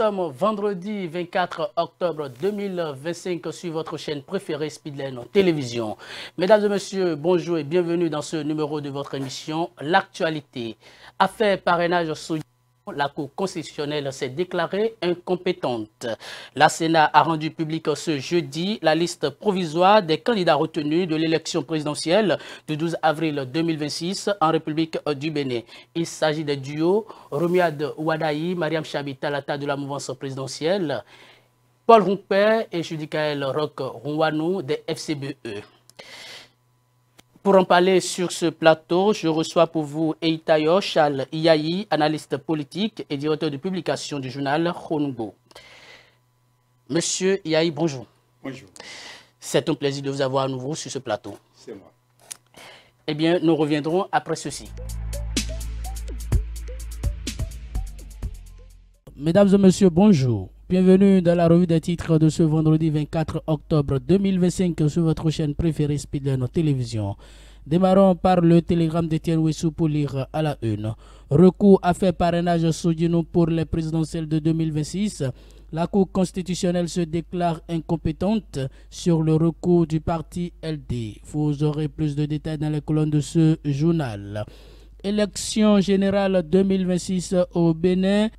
sommes vendredi 24 octobre 2025 sur votre chaîne préférée Speedline Télévision. Mesdames et messieurs, bonjour et bienvenue dans ce numéro de votre émission L'actualité. Affaire parrainage sous la Cour constitutionnelle s'est déclarée incompétente. La Sénat a rendu public ce jeudi la liste provisoire des candidats retenus de l'élection présidentielle du 12 avril 2026 en République du Bénin. Il s'agit des duos Romuald Ouadaï, Mariam Chabi Talata de la mouvance présidentielle, Paul Rompé et Judikaël Roch Rouanou des FCBE. Pour en parler sur ce plateau, je reçois pour vous Eitayo Charles Iyayi, analyste politique et directeur de publication du journal Khongo. Monsieur Iyayi, bonjour. Bonjour. C'est un plaisir de vous avoir à nouveau sur ce plateau. C'est moi. Eh bien, nous reviendrons après ceci. Mesdames et messieurs, bonjour. Bienvenue dans la revue des titres de ce vendredi 24 octobre 2025 sur votre chaîne préférée Speedline Télévision. Démarrons par le télégramme d'Étienne Wessou pour lire à la une. Recours à faire parrainage Sodino pour les présidentielles de 2026. La Cour constitutionnelle se déclare incompétente sur le recours du parti LD. Vous aurez plus de détails dans les colonnes de ce journal. Élection générale 2026 au Bénin.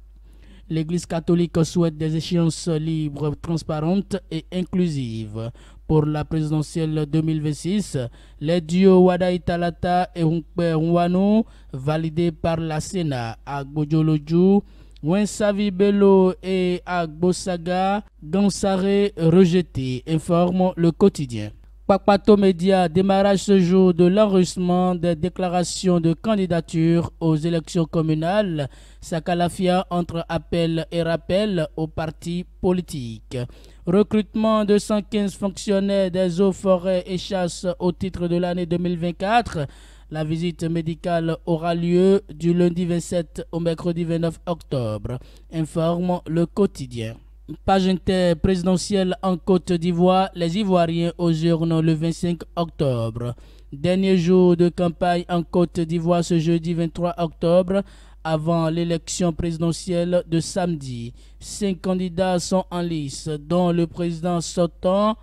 L'Église catholique souhaite des échéances libres, transparentes et inclusives. Pour la présidentielle 2026, les duos Ouadaï Talata et Hunkpe Rouanou, validés par la Sénat, Agbodjoloju, Wensavi Bello et Agbosaga, Gansare rejetés, informe le quotidien. Pakpato Média, démarrage ce jour de l'enregistrement des déclarations de candidature aux élections communales. Sakalafia entre appel et rappel aux partis politiques. Recrutement de 115 fonctionnaires des eaux, forêts et chasses au titre de l'année 2024. La visite médicale aura lieu du lundi 27 au mercredi 29 octobre, informe le quotidien. Page interprésidentielle en Côte d'Ivoire, les Ivoiriens aux urnes le 25 octobre. Dernier jour de campagne en Côte d'Ivoire ce jeudi 23 octobre, avant l'élection présidentielle de samedi. 5 candidats sont en lice, dont le président sortant,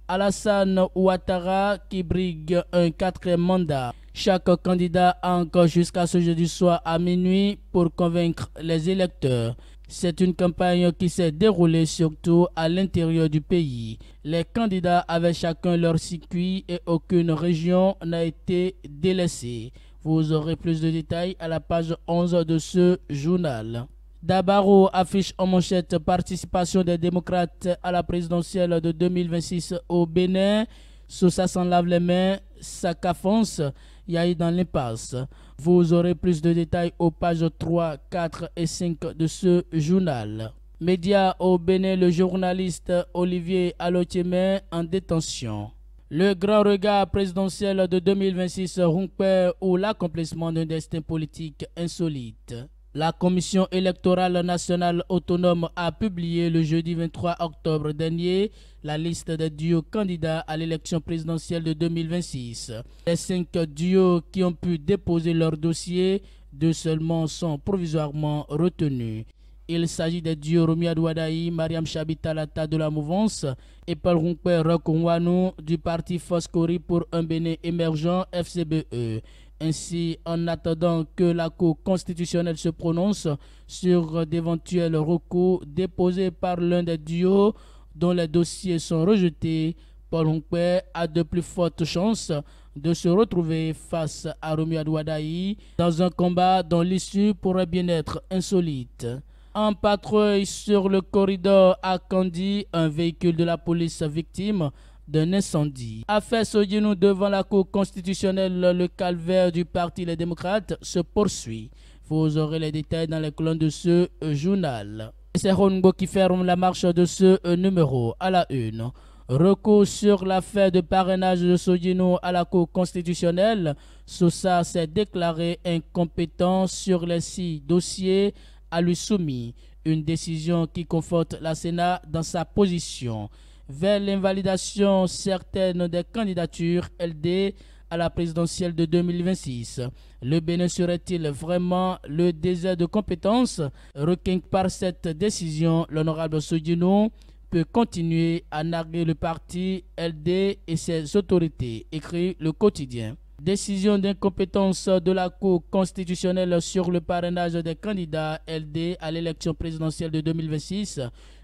Alassane Ouattara, qui brigue un 4e mandat. Chaque candidat a encore jusqu'à ce jeudi soir à minuit pour convaincre les électeurs. C'est une campagne qui s'est déroulée surtout à l'intérieur du pays. Les candidats avaient chacun leur circuit et aucune région n'a été délaissée. Vous aurez plus de détails à la page 11 de ce journal. Dabaro affiche en manchette participation des démocrates à la présidentielle de 2026 au Bénin. Sousa s'en lave les mains, Saka fonce, Yahi dans l'impasse. Vous aurez plus de détails aux pages 3, 4 et 5 de ce journal. Média au Bénin, le journaliste Olivier Alotieme en détention. Le grand regard présidentiel de 2026 Hunkpe ou l'accomplissement d'un destin politique insolite. La Commission électorale nationale autonome a publié le jeudi 23 octobre dernier la liste des duos candidats à l'élection présidentielle de 2026. Les 5 duos qui ont pu déposer leur dossier, 2 seulement sont provisoirement retenus. Il s'agit des duos Romuald Ouadaï, Mariam Chabi Talata de la mouvance et Paul Rompé Roch Rouanou du parti Foscori pour un Bénin émergent FCBE. Ainsi, en attendant que la Cour constitutionnelle se prononce sur d'éventuels recours déposés par l'un des duos dont les dossiers sont rejetés, Paul Rompé a de plus fortes chances de se retrouver face à Romuald Ouadaï dans un combat dont l'issue pourrait bien être insolite. En patrouille sur le corridor à Kandi, un véhicule de la police victime d'un incendie. Affaire Sodino devant la Cour constitutionnelle, le calvaire du Parti Les Démocrates se poursuit. Vous aurez les détails dans les colonnes de ce journal. C'est Khongo qui ferme la marche de ce numéro à la une. Recours sur l'affaire de parrainage de Sodino à la Cour constitutionnelle. Sousa s'est déclaré incompétent sur les 6 dossiers à lui soumis. Une décision qui conforte la Sénat dans sa position. Vers l'invalidation certaines des candidatures, LD à la présidentielle de 2026. Le Bénin serait-il vraiment le désert de compétences requis par cette décision? L'honorable Sodino peut continuer à narguer le parti LD et ses autorités, écrit le quotidien. Décision d'incompétence de la Cour constitutionnelle sur le parrainage des candidats LD à l'élection présidentielle de 2026.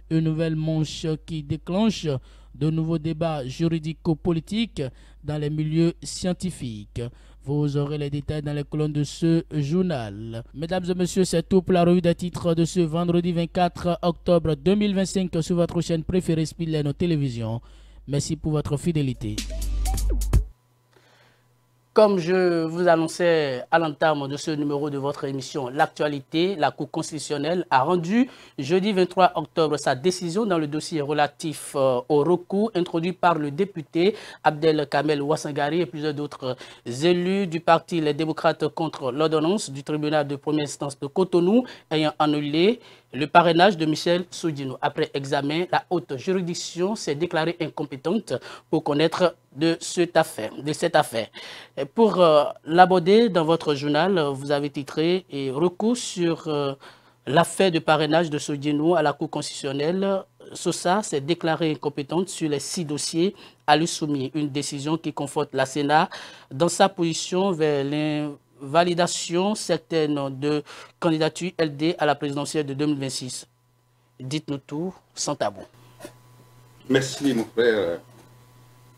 Une nouvelle manche qui déclenche de nouveaux débats juridico-politiques dans les milieux scientifiques. Vous aurez les détails dans les colonnes de ce journal. Mesdames et messieurs, c'est tout pour la revue des titres de ce vendredi 24 octobre 2025 sur votre chaîne préférée Speedline Télévision. Merci pour votre fidélité. Comme je vous annonçais à l'entame de ce numéro de votre émission, l'actualité, la Cour constitutionnelle a rendu jeudi 23 octobre sa décision dans le dossier relatif au recours introduit par le député Abdel Kamel Ouassangari et plusieurs d'autres élus du parti Les Démocrates contre l'ordonnance du tribunal de première instance de Cotonou ayant annulé le parrainage de Michel Sodino. Après examen, la haute juridiction s'est déclarée incompétente pour connaître de cette affaire. Et pour l'aborder dans votre journal, vous avez titré « Recours sur l'affaire de parrainage de Sodino à la Cour constitutionnelle ». SOSA s'est déclarée incompétente sur les 6 dossiers à lui soumis. Une décision qui conforte la Sénat dans sa position vers l'invalidation certaine de candidature LD à la présidentielle de 2026. Dites-nous tout, sans tabou. Merci, mon frère.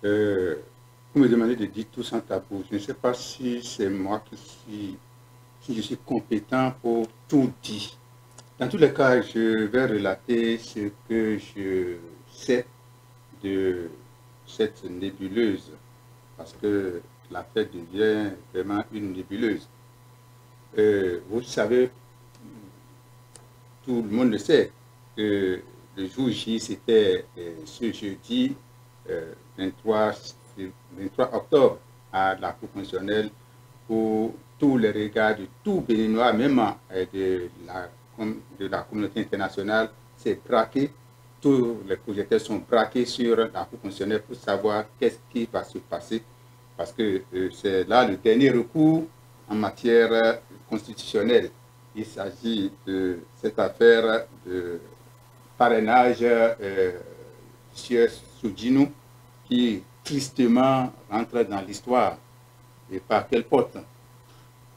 Vous me demandez de dire tout sans tabou. Je ne sais pas si c'est moi si je suis compétent pour tout dire. Dans tous les cas, je vais relater ce que je sais de cette nébuleuse, parce que l'affaire devient vraiment une nébuleuse. Vous savez, tout le monde le sait, que le jour J, c'était ce jeudi 23 octobre à la Cour constitutionnelle, où tous les regards de tout Béninois, même de la communauté internationale, s'est braqué. Tous les projecteurs sont braqués sur la Cour constitutionnelle pour savoir qu'est-ce qui va se passer, parce que c'est là le dernier recours en matière constitutionnelle. Il s'agit de cette affaire de parrainage sur Sodino qui tristement rentre dans l'histoire. Et par quelle porte? Je ne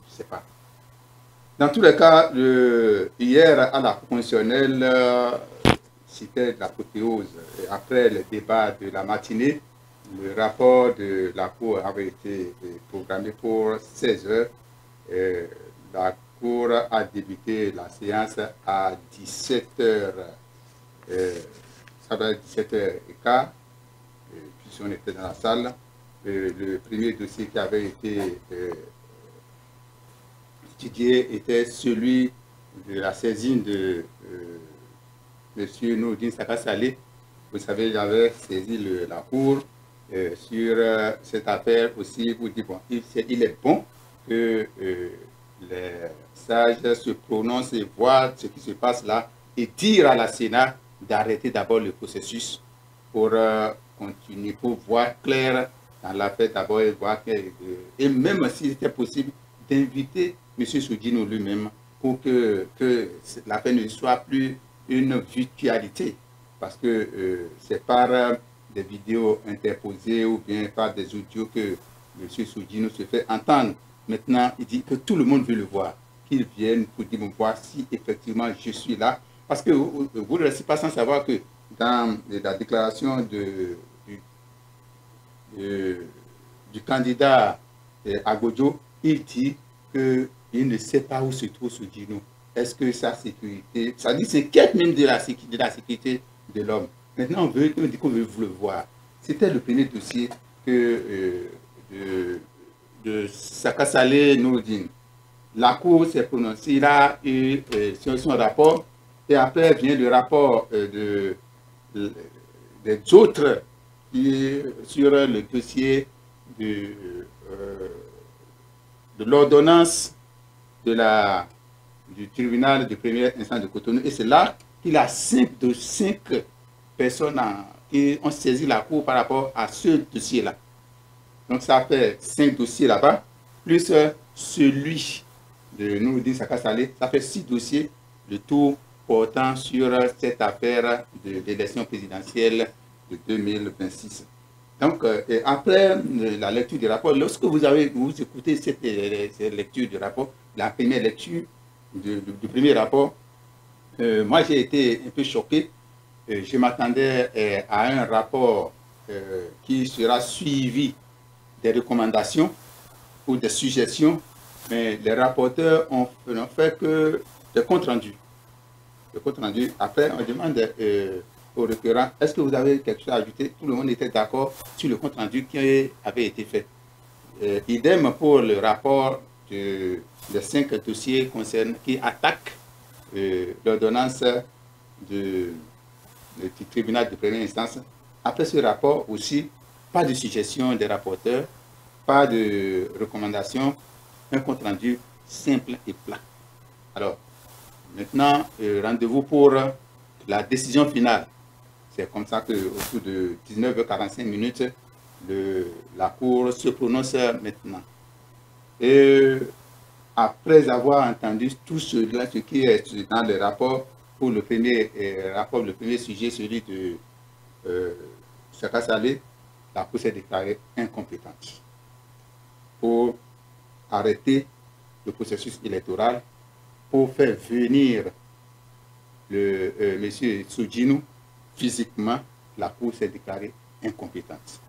sais pas. Dans tous les cas, hier à la Cour constitutionnelle, c'était l'apothéose. Après le débat de la matinée, le rapport de la Cour avait été programmé pour 16 heures. La Cour a débuté la séance à 17 heures. Ça doit être 17h15, puis on était dans la salle. Le premier dossier qui avait été étudié était celui de la saisine de M. Nourdine Sakasalé. Vous savez, j'avais saisi la Cour sur cette affaire aussi pour dire, bon, il est bon que les sages se prononcent et voient ce qui se passe là et dire à la Sénat d'arrêter d'abord le processus pour continuer, pour voir clair dans l'affaire d'abord et voir et même s'il était possible d'inviter M. Sodino lui-même pour que l'affaire ne soit plus une virtualité, parce que c'est par des vidéos interposées ou bien par des audios que M. Sodino se fait entendre. Maintenant, il dit que tout le monde veut le voir, qu'il vienne pour dire, voir si effectivement je suis là. Parce que vous ne restez pas sans savoir que dans la déclaration du candidat Agodjo, il dit qu'il ne sait pas où se trouve Sodino. Est-ce que sa sécurité, ça dit c'est quête même de la sécurité de l'homme. Maintenant, on dit qu'on veut le voir. C'était le premier dossier de Sakasalé Nourdine. La Cour s'est prononcée là sur son rapport, et après vient le rapport des autres sur le dossier de l'ordonnance du tribunal de première instance de Cotonou. Et c'est là qu'il a 5 personnes qui ont saisi la Cour par rapport à ce dossier-là. Donc ça fait 5 dossiers là-bas, plus celui de Noureddine Saka Saleh, ça fait 6 dossiers, le tout portant sur cette affaire de l'élection présidentielle de 2026. Donc, après la lecture du rapport, lorsque vous écoutez cette lecture du rapport, la première lecture du premier rapport, moi j'ai été un peu choqué. Je m'attendais à un rapport qui sera suivi des recommandations ou des suggestions, mais les rapporteurs n'ont fait que des comptes rendus. Le compte rendu. Après, on demande au requérant, est-ce que vous avez quelque chose à ajouter? Tout le monde était d'accord sur le compte rendu qui avait été fait. Idem pour le rapport des 5 dossiers qui attaquent l'ordonnance du tribunal de première instance. Après ce rapport aussi, pas de suggestion des rapporteurs, pas de recommandation, un compte rendu simple et plat. Alors, maintenant, rendez-vous pour la décision finale. C'est comme ça qu'autour de 19h45, la Cour se prononce maintenant. Et après avoir entendu tout cela, ce qui est dans le rapport, pour le premier rapport, le premier sujet, celui de Saka Saleh, la Cour s'est déclarée incompétente pour arrêter le processus électoral, pour faire venir M. Soudjinou physiquement. La Cour s'est déclarée incompétente.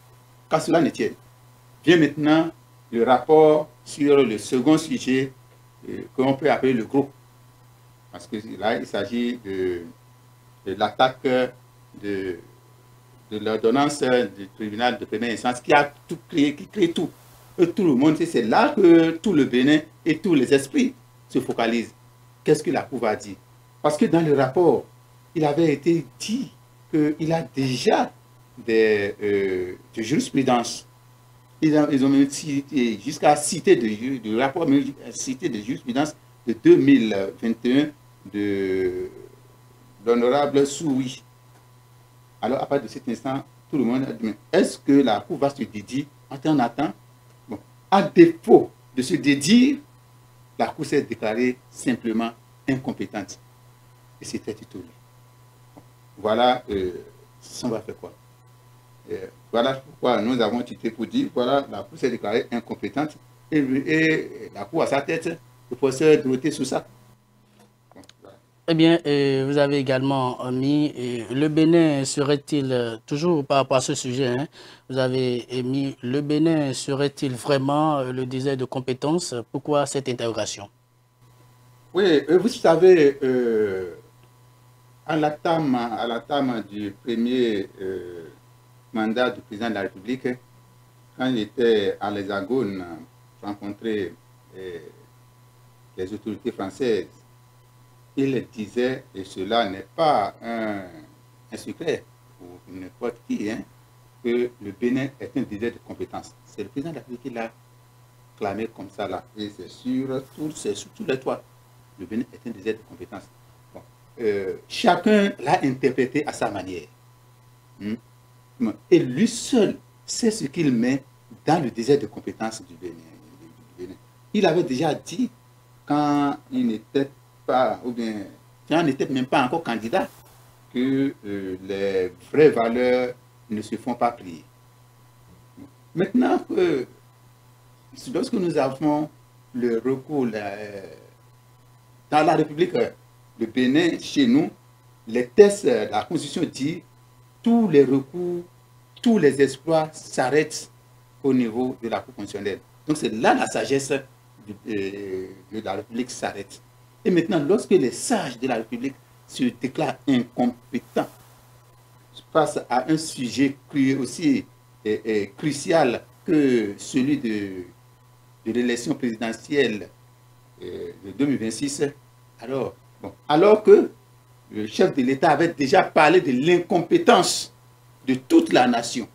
Qu'à cela ne tienne, vient maintenant le rapport sur le second sujet qu'on peut appeler le gros. Parce que là, il s'agit de l'attaque de l'ordonnance du tribunal de première instance qui a tout créé, qui crée tout. Et tout le monde, c'est là que tout le Bénin et tous les esprits se focalisent. Qu'est-ce que la Cour va dire? Parce que dans le rapport, il avait été dit qu'il a déjà de jurisprudence. Ils ont même cité, jusqu'à citer du rapport, même cité de jurisprudence de 2021 de l'honorable Soui. Alors, à partir de cet instant, tout le monde a dit, est-ce que la Cour va se dédier? On attend. Bon. À défaut de se dédier, la Cour s'est déclarée simplement incompétente. Et c'était tout. Voilà, ça va faire quoi? Voilà pourquoi nous avons titré pour dire, voilà, la Cour s'est déclarée incompétente et la Cour à sa tête, le professeur Dorothée Soussa. Eh bien, vous avez également mis, le Bénin serait-il, toujours par rapport à ce sujet, hein, vous avez mis, le Bénin serait-il vraiment le désert de compétences? Pourquoi cette interrogation? Oui, vous savez, à la tame du premier mandat du président de la République, quand il était à l'Hexagone, rencontrer les autorités françaises, il disait, et cela n'est pas un secret pour n'importe qui, hein, que le Bénin est un désert de compétences. C'est le président de la République qui l'a clamé comme ça là, et c'est sur tous les toits. Le Bénin est un désert de compétences. Bon. Chacun l'a interprété à sa manière. Et lui seul sait ce qu'il met dans le désert de compétences du Bénin. Il avait déjà dit, quand il n'était pas, ou bien, quand il n'était même pas encore candidat, que les vraies valeurs ne se font pas prier. Maintenant que, lorsque nous avons le recours dans la République, le Bénin, chez nous, les textes, la Constitution dit tous les recours, tous les exploits s'arrêtent au niveau de la Cour constitutionnelle. Donc c'est là la sagesse de la République s'arrête. Et maintenant, lorsque les sages de la République se déclarent incompétents face à un sujet aussi crucial que celui de l'élection présidentielle de 2026, alors que le chef de l'État avait déjà parlé de l'incompétence de toute la nation.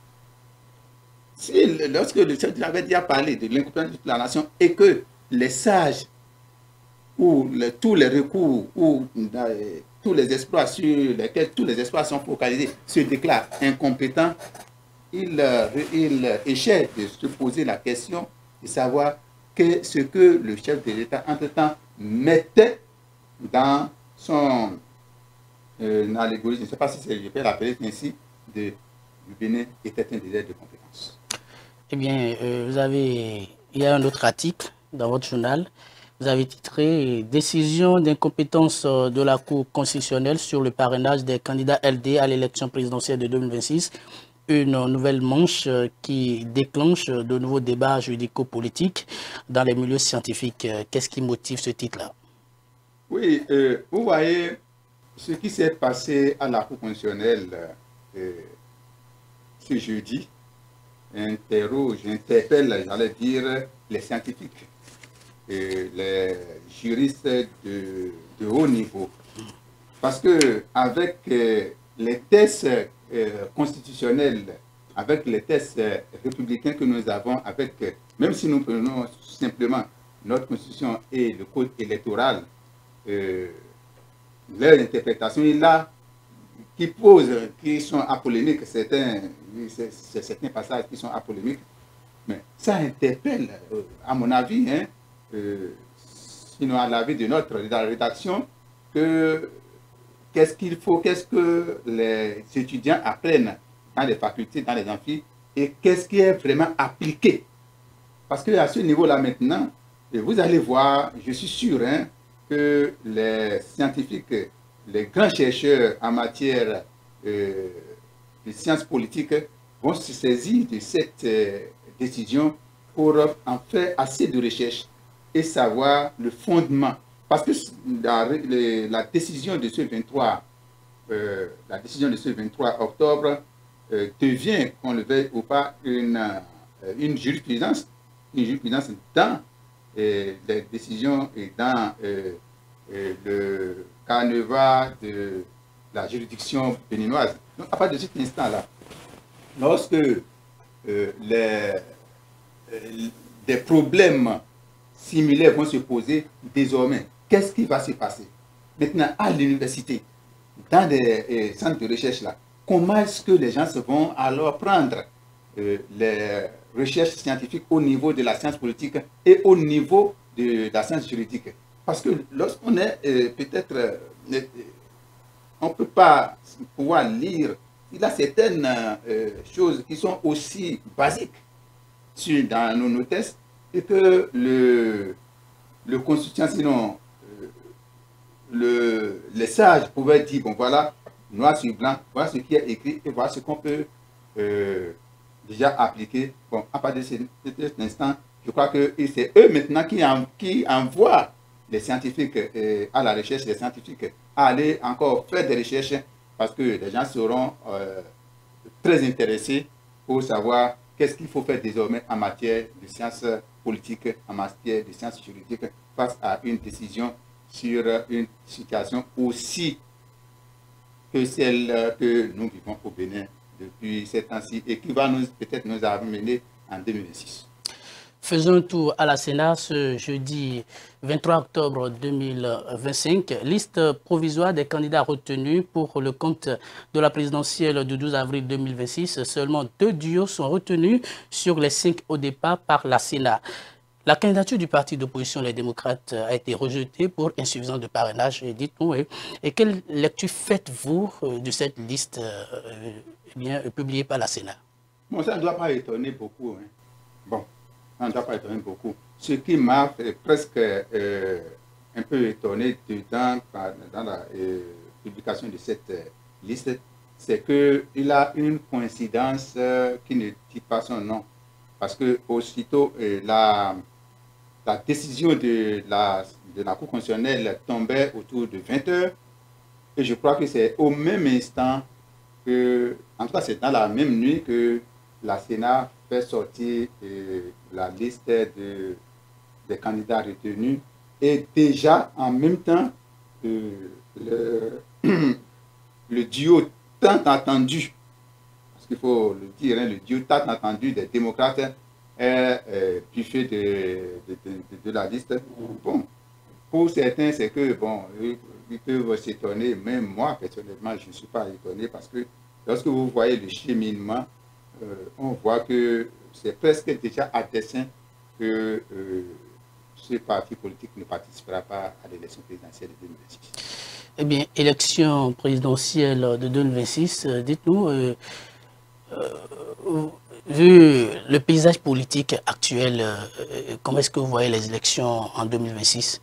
Lorsque le chef de l'État avait déjà parlé de l'incompétence de toute la nation et que les sages ou tous les recours ou tous les exploits sur lesquels tous les exploits sont focalisés se déclarent incompétents, il échec de se poser la question de savoir ce que le chef de l'État, entre-temps, mettait dans son allégorie, je ne sais pas si je peux l'appeler ainsi, du Bénin était un délai de compétence. Eh bien, il y a un autre article dans votre journal. Vous avez titré « Décision d'incompétence de la Cour constitutionnelle sur le parrainage des candidats LD à l'élection présidentielle de 2026 ». Une nouvelle manche qui déclenche de nouveaux débats juridico-politiques dans les milieux scientifiques. Qu'est-ce qui motive ce titre-là? Oui, vous voyez, ce qui s'est passé à la Cour constitutionnelle ce jeudi interpelle, j'allais dire, les scientifiques, les juristes de haut niveau. Parce que avec les tests constitutionnels, avec les tests républicains que nous avons, même si nous prenons simplement notre constitution et le code électoral, leur interprétation est là, qui sont apolémiques, certains passages qui sont apolémiques, mais ça interpelle, à mon avis, sinon à l'avis de la rédaction, qu'est-ce qu'il faut, qu'est-ce que les étudiants apprennent dans les facultés, dans les amphis, et qu'est-ce qui est vraiment appliqué. Parce qu'à ce niveau-là maintenant, vous allez voir, je suis sûr, que les scientifiques, les grands chercheurs en matière de sciences politiques vont se saisir de cette décision pour en faire assez de recherche et savoir le fondement. Parce que la décision de ce 23 octobre devient, qu'on le veuille ou pas, une jurisprudence dans les décisions et dans le canevas de la juridiction béninoise. Donc, à partir de cet instant-là, lorsque des problèmes similaires vont se poser désormais, qu'est-ce qui va se passer? Maintenant, à l'université, dans des centres de recherche, là, comment est-ce que les gens vont alors prendre les recherches scientifiques au niveau de la science politique et au niveau de la science juridique? Parce que lorsqu'on est peut-être, on ne peut pas pouvoir lire, il y a certaines choses qui sont aussi basiques dans nos tests et que le constituant, sinon les sages pouvaient dire, bon voilà, noir sur blanc, voilà ce qui est écrit et voilà ce qu'on peut déjà appliquer. Bon, à partir de cet instant, je crois que c'est eux maintenant qui envoient les scientifiques à la recherche, les scientifiques à aller encore faire des recherches parce que les gens seront très intéressés pour savoir qu'est-ce qu'il faut faire désormais en matière de sciences politiques, en matière de sciences juridiques face à une décision sur une situation aussi que celle que nous vivons au Bénin depuis ces temps-ci et qui va peut-être nous amener en 2026. Faisons un tour à la Sénat ce jeudi 23 octobre 2025. Liste provisoire des candidats retenus pour le compte de la présidentielle du 12 avril 2026. Seulement 2 duos sont retenus sur les 5 au départ par la Sénat. La candidature du parti d'opposition, les démocrates, a été rejetée pour insuffisance de parrainage. Dites-nous, et quelle lecture faites-vous de cette liste publiée par la Sénat? Bon, ça ne doit pas étonner beaucoup. Bon. Ça ne doit pas étonner beaucoup. Ce qui m'a presque un peu étonné dans la publication de cette liste, c'est qu'il a une coïncidence qui ne dit pas son nom. Parce que aussitôt la décision de la Cour constitutionnelle tombait autour de 20 h. Et je crois que c'est au même instant que, en tout cas c'est dans la même nuit que la Sénat fait sortir la liste des candidats retenus et déjà en même temps le duo tant attendu, parce qu'il faut le dire, le duo tant attendu des démocrates est buffé de la liste. Bon, pour certains, c'est que, bon, ils peuvent s'étonner, même moi, personnellement, je ne suis pas étonné parce que lorsque vous voyez le cheminement, on voit que c'est presque déjà à dessein que ce parti politique ne participera pas à l'élection présidentielle de 2026. Eh bien, élection présidentielle de 2026, dites-nous, vu le paysage politique actuel, comment est-ce que vous voyez les élections en 2026?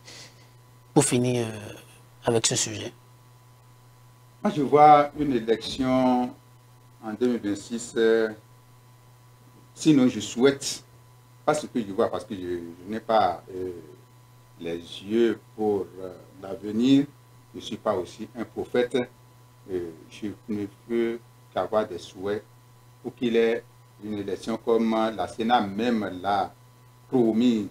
Pour finir avec ce sujet. Moi, je vois une élection en 2026, sinon je souhaite, pas ce que je vois, parce que je n'ai pas les yeux pour l'avenir, je ne suis pas aussi un prophète, je ne peux qu'avoir des souhaits pour qu'il y ait une élection comme la Sénat même l'a promise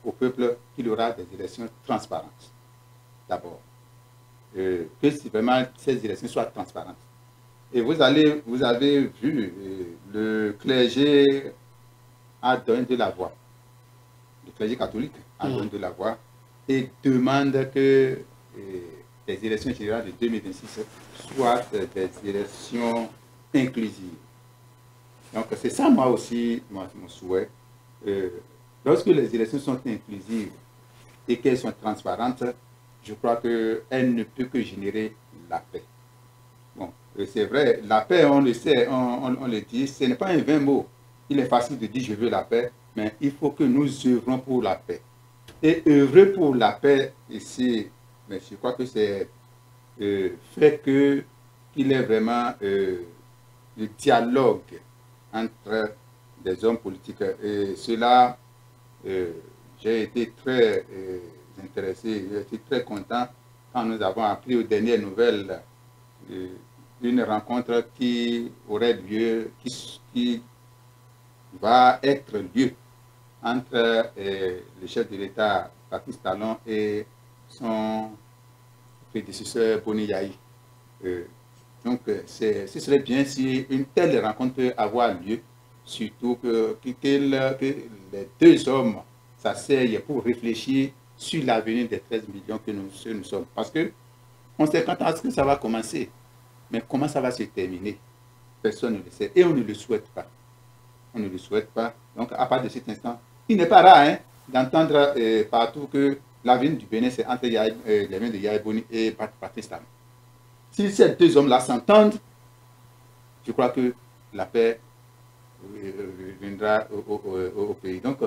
au peuple, qu'il y aura des élections transparentes. D'abord, que vraiment ces élections soient transparentes. Et vous avez vu, le clergé a donné de la voix. Le clergé catholique a donné de la voix et demande que les élections générales de 2026 soient des élections inclusives. Donc c'est ça moi aussi mon souhait. Lorsque les élections sont inclusives et qu'elles sont transparentes, je crois qu'elles ne peuvent que générer la paix. Bon, c'est vrai, la paix, on le sait, on le dit, ce n'est pas un vain mot. Il est facile de dire je veux la paix, mais il faut que nous œuvrons pour la paix. Et œuvrer pour la paix ici, mais je crois que c'est fait qu'il est vraiment le dialogue entre des hommes politiques. Et cela, j'ai été très intéressé, j'ai été très content quand nous avons appris aux dernières nouvelles une rencontre qui aurait lieu, qui va être lieu entre le chef de l'État, Patrice Talon, et son prédécesseur Boni Yayi. Donc, ce serait bien si une telle rencontre peut avoir lieu, surtout que les deux hommes s'asseyent pour réfléchir sur l'avenir des 13 millions que nous sommes. Parce que on sait quand est-ce que ça va commencer, mais comment ça va se terminer, personne ne le sait et on ne le souhaite pas. On ne le souhaite pas. Donc, à partir de cet instant, il n'est pas rare d'entendre partout que l'avenir du Bénin, c'est entre les mains de Yayi Boni et Patrice Talon. Si ces deux hommes-là s'entendent, je crois que la paix reviendra au pays. Donc,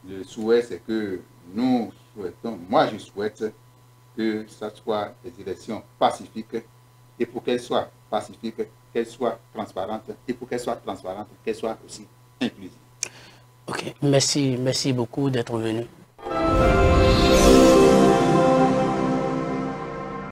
le souhait, c'est que nous souhaitons, moi je souhaite que ce soit des élections pacifiques, et pour qu'elles soient pacifiques, qu'elles soient transparentes, et pour qu'elles soient transparentes, qu'elles soient aussi inclusives. Ok, merci beaucoup d'être venu.